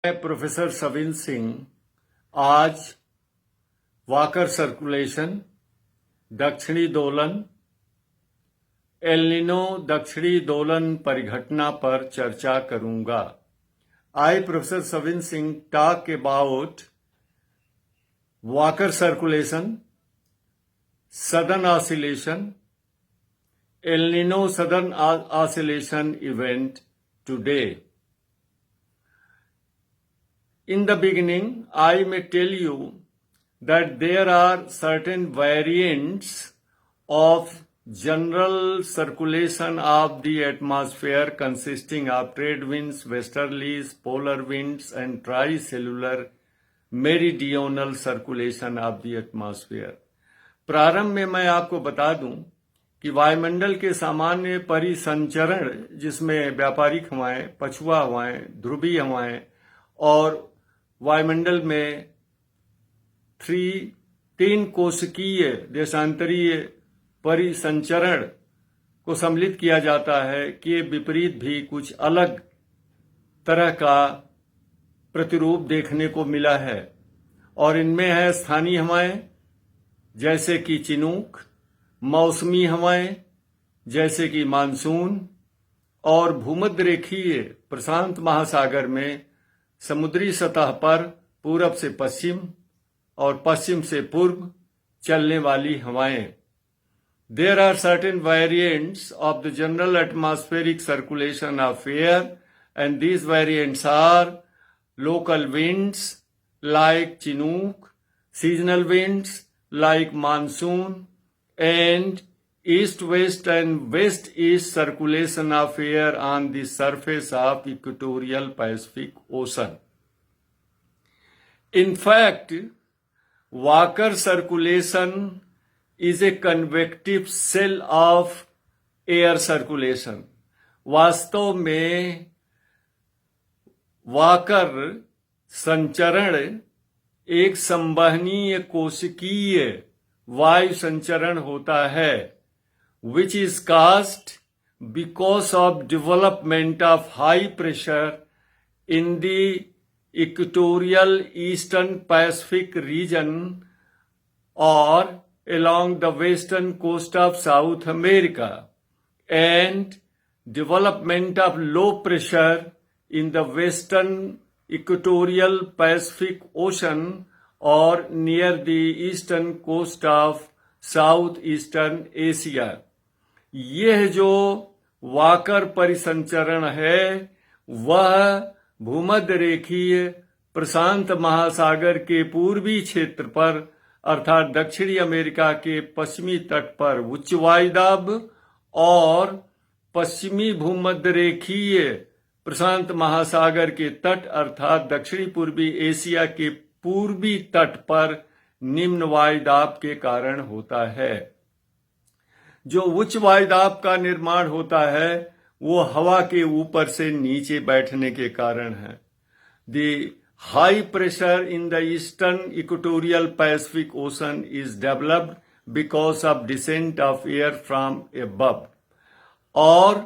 मैं प्रोफेसर सविन सिंह आज walker circulation, दक्षिणी दोलन, एल निनो दक्षिणी दोलन परिघटना पर चर्चा करूंगा। आई professor Savin Singh talk about walker circulation, southern oscillation, El Nino southern oscillation event today. In the beginning, I may tell you that there are certain variants of general circulation of the atmosphere consisting of trade winds, westerlies, polar winds and tricellular meridional circulation of the atmosphere. प्रारंभ में मैं आपको बता दूं कि वायुमंडल के सामान्य परिसंचरण, जिसमें व्यापारिक हवाएं, पछुआ हवाएं, ध्रुवीय हवाएं और वायुमंडल में तीन कोशिकीय देशांतरीय परिसंचरण को सम्मिलित किया जाता है, के विपरीत भी कुछ अलग तरह का प्रतिरूप देखने को मिला है। और इनमें है स्थानीय हवाएं जैसे कि चिनूक, मौसमी हवाएं जैसे कि मानसून और भूमध्य रेखीय प्रशांत महासागर में समुद्री सतह पर पूरब से पश्चिम और पश्चिम से पूर्व चलने वाली हवाएं। There are certain variants of the general atmospheric circulation of air, and these variants are local winds like Chinook, seasonal winds like monsoon, and east-west and west-east circulation of air on the surface of equatorial Pacific Ocean. In fact, Walker circulation is a convective shell of air circulation. वास्तव में walker संचरण एक संवहनीय कोशिकीय वायु संचरण होता है, which is caused because of development of high pressure in the equatorial eastern Pacific region or along the western coast of South America, and development of low pressure in the western equatorial Pacific Ocean or near the eastern coast of Southeastern Asia. यह जो walker परिसंचरण है वह भूमध्य रेखीय प्रशांत महासागर के पूर्वी क्षेत्र पर अर्थात दक्षिणी अमेरिका के पश्चिमी तट पर उच्च वायुदाब और पश्चिमी भूमध्य रेखीय प्रशांत महासागर के तट अर्थात दक्षिणी पूर्वी एशिया के पूर्वी तट पर निम्न वायुदाब के कारण होता है। जो उच्च वायुदाब का निर्माण होता है वो हवा के ऊपर से नीचे बैठने के कारण है। The high pressure in the eastern equatorial Pacific ocean is developed because of descent of air from above. और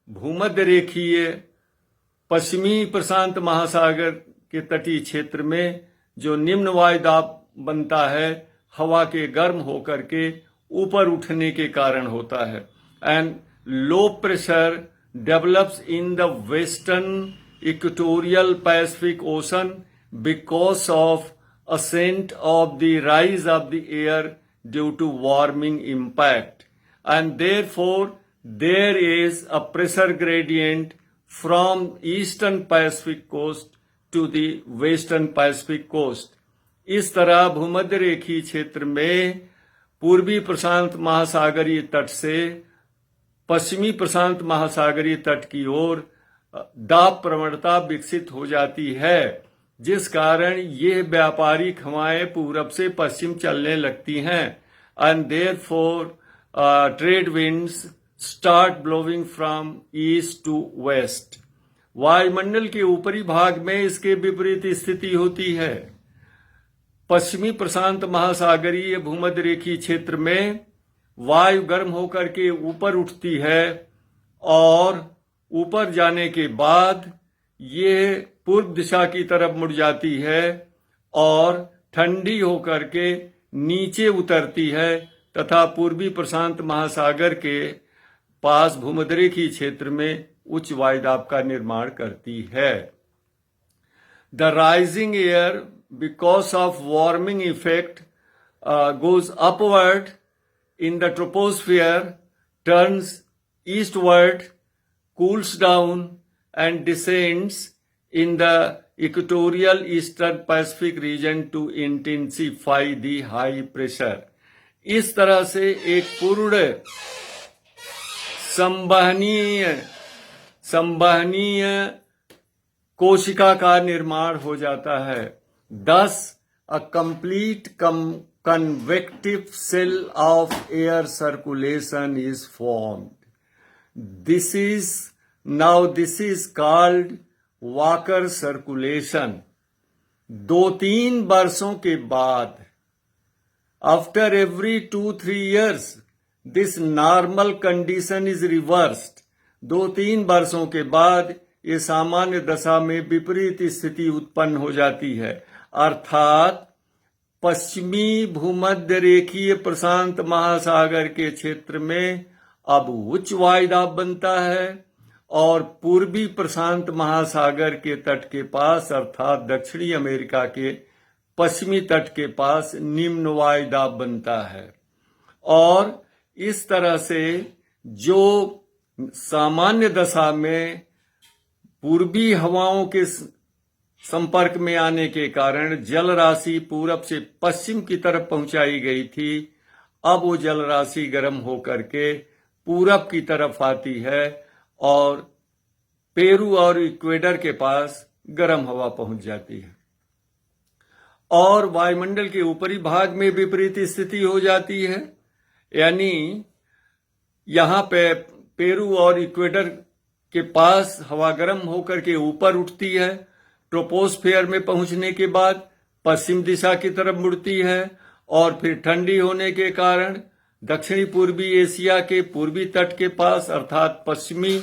भूमध्य रेखीय पश्चिमी प्रशांत महासागर के तटीय क्षेत्र में जो निम्न वायुदाब बनता है हवा के गर्म होकर के ऊपर उठने के कारण होता है। And low pressure develops in the western equatorial Pacific ocean because of ascent of the rise of the air due to warming impact, and therefore there is a pressure gradient from eastern Pacific coast to the western Pacific coast. इस तरह भूमध्य रेखीय क्षेत्र में पूर्वी प्रशांत महासागरीय तट से पश्चिमी प्रशांत महासागरीय तट की ओर दाब प्रवणता विकसित हो जाती है, जिस कारण ये व्यापारिक हवाएं पूरब से पश्चिम चलने लगती हैं। And therefore trade winds start blowing from east to west. वायुमंडल के ऊपरी भाग में इसके विपरीत स्थिति होती है। पश्चिमी प्रशांत महासागरीय भूमध्य रेखीय क्षेत्र में वायु गर्म होकर के ऊपर उठती है और ऊपर जाने के बाद ये पूर्व दिशा की तरफ मुड़ जाती है और ठंडी होकर के नीचे उतरती है तथा पूर्वी प्रशांत महासागर के पास भूमध्यरेखीय क्षेत्र में उच्च वायुदाब का निर्माण करती है। The rising air because of warming effect goes upward in the troposphere, turns eastward, cools down and descends in the equatorial eastern Pacific region to intensify the high pressure. इस तरह से एक पूर्ण संवहनीय कोशिका का निर्माण हो जाता है। Thus, a complete convective cell of air circulation is formed. This is called Walker circulation. 2-3 वर्षों के बाद, after every 2-3 years, this normal condition is reversed. 2-3 वर्षों के बाद ये सामान्य दशा में विपरीत स्थिति उत्पन्न हो जाती है, अर्थात पश्चिमी भूमध्य रेखीय प्रशांत महासागर के क्षेत्र में अब उच्च वायुदाब बनता है और पूर्वी प्रशांत महासागर के तट के पास अर्थात दक्षिणी अमेरिका के पश्चिमी तट के पास निम्न वायुदाब बनता है। और इस तरह से जो सामान्य दशा में पूर्वी हवाओं के संपर्क में आने के कारण जल राशि पूरब से पश्चिम की तरफ पहुंचाई गई थी, अब वो जल राशि गर्म होकर के पूरब की तरफ आती है और पेरू और इक्वेडर के पास गर्म हवा पहुंच जाती है और वायुमंडल के ऊपरी भाग में विपरीत स्थिति हो जाती है। यानी यहां पे पेरू और इक्वेडर के पास हवा गर्म होकर के ऊपर उठती है, ट्रोपोस्फेयर में पहुंचने के बाद पश्चिम दिशा की तरफ मुड़ती है और फिर ठंडी होने के कारण दक्षिणी पूर्वी एशिया के पूर्वी तट के पास अर्थात पश्चिमी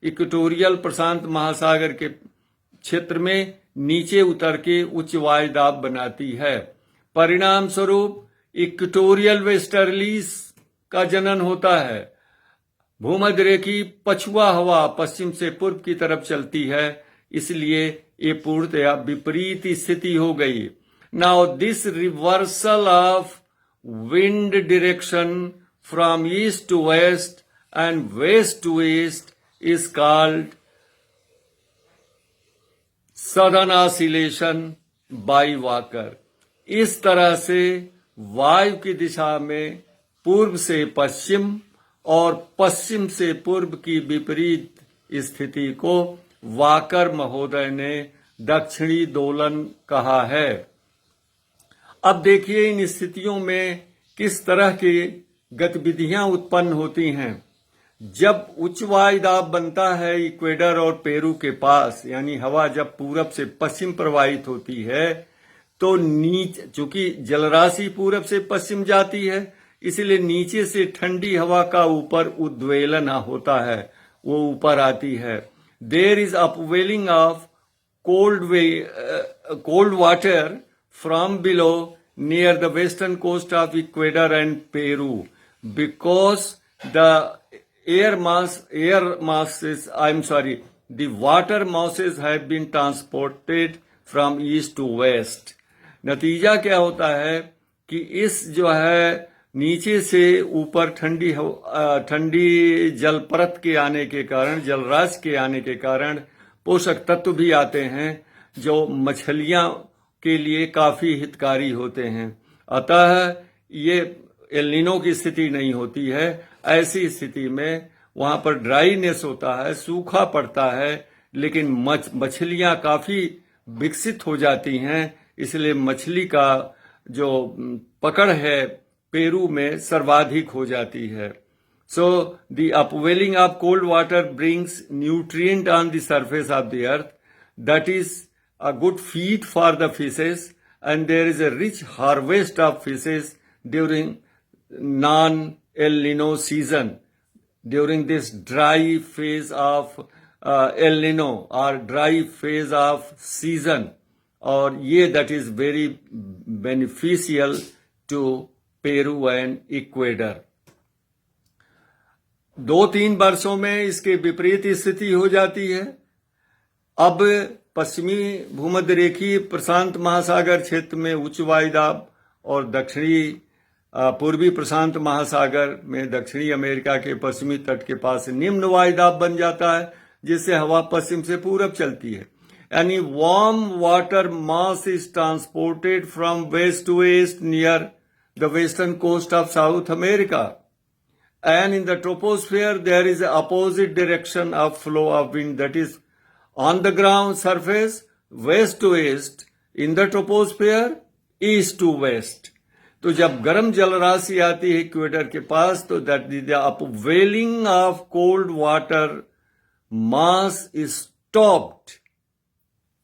इक्वेटोरियल प्रशांत महासागर के क्षेत्र में नीचे उतर के उच्च वायुदाब बनाती है। परिणाम स्वरूप इक्वेटोरियल वेस्टर्लीज का जनन होता है। भूमध्य रेखीय पछुआ हवा पश्चिम से पूर्व की तरफ चलती है, इसलिए ये पूर्णतया विपरीत स्थिति हो गई। Now this reversal of wind direction from east to west and west to east is called southern oscillation by Walker. इस तरह से वायु की दिशा में पूर्व से पश्चिम और पश्चिम से पूर्व की विपरीत स्थिति को वाकर महोदय ने दक्षिणी दोलन कहा है। अब देखिए इन स्थितियों में किस तरह की गतिविधियां उत्पन्न होती हैं। जब उच्च वायुदाब बनता है इक्वेडर और पेरू के पास, यानी हवा जब पूरब से पश्चिम प्रवाहित होती है तो नीचे, चूंकि जलराशि पूरब से पश्चिम जाती है इसलिए नीचे से ठंडी हवा का ऊपर उद्वेलन होता है, वो ऊपर आती है। There is upwelling of cold water from below near the western coast of Ecuador and Peru because the the water masses have been transported from east to west। नतीजा क्या होता है कि इस जो है नीचे से ऊपर ठंडी जल परत के आने के कारण, जलराशि के आने के कारण पोषक तत्व भी आते हैं जो मछलियां के लिए काफी हितकारी होते हैं। अतः ये एल नीनो की स्थिति नहीं होती है। ऐसी स्थिति में वहां पर ड्राईनेस होता है, सूखा पड़ता है, लेकिन मछलियां काफी विकसित हो जाती हैं, इसलिए मछली का जो पकड़ है पेरू में सर्वाधिक हो जाती है। So the upwelling of cold water brings nutrient on the surface of the earth, that is a good feed for the fishes and there is a rich harvest of fishes during non El Nino season, during this dry phase of El Nino और dry phase of season, और ये that is very beneficial to Peru and Ecuador. 2-3 वर्षों में इसके विपरीत स्थिति हो जाती है। अब पश्चिमी भूमध्य रेखीय प्रशांत महासागर क्षेत्र में उच्च वायुदाब और दक्षिणी पूर्वी प्रशांत महासागर में दक्षिणी अमेरिका के पश्चिमी तट के पास निम्न वायुदाब बन जाता है, जिससे हवा पश्चिम से पूरब चलती है। यानी warm water mass is transported from west to east near the western coast of South America, and in the troposphere there is an opposite direction of flow of wind, that is on the ground surface west to east, in the troposphere east to west। तो जब गर्म जलराशि आती है equator के पास, तो that is the upwelling of cold water mass is stopped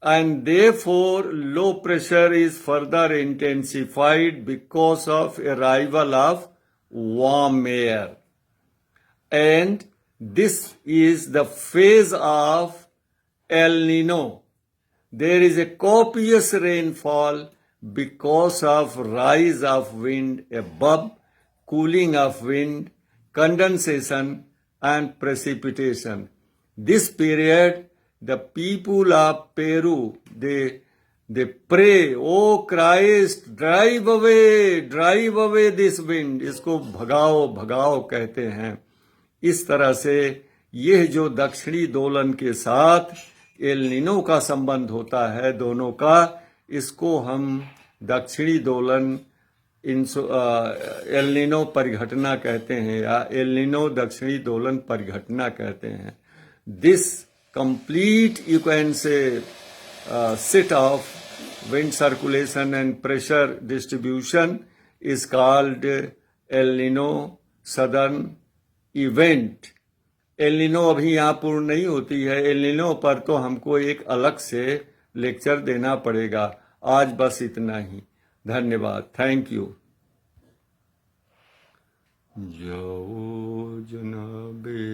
and therefore low pressure is further intensified because of arrival of warm air, and this is the phase of El Nino. There is a copious rainfall because of rise of wind above, cooling of wind, condensation and precipitation. This period the people of Peru, they pray, oh Christ, drive away this wind। इसको भगाओ भगाओ कहते हैं। इस तरह से यह जो दक्षिणी दोलन के साथ एल निनो का संबंध होता है दोनों का, इसको हम दक्षिणी दोलन एल निनो परिघटना कहते हैं, या एल निनो दक्षिणी दोलन परिघटना कहते हैं। This complete, you can say, set of wind circulation and pressure distribution is called El Nino Southern event। El Nino अभी यहाँ पूर्ण नहीं होती है। एल निनो पर तो हमको एक अलग से लेक्चर देना पड़ेगा। आज बस इतना ही। धन्यवाद। Thank you. जाओ जनाबे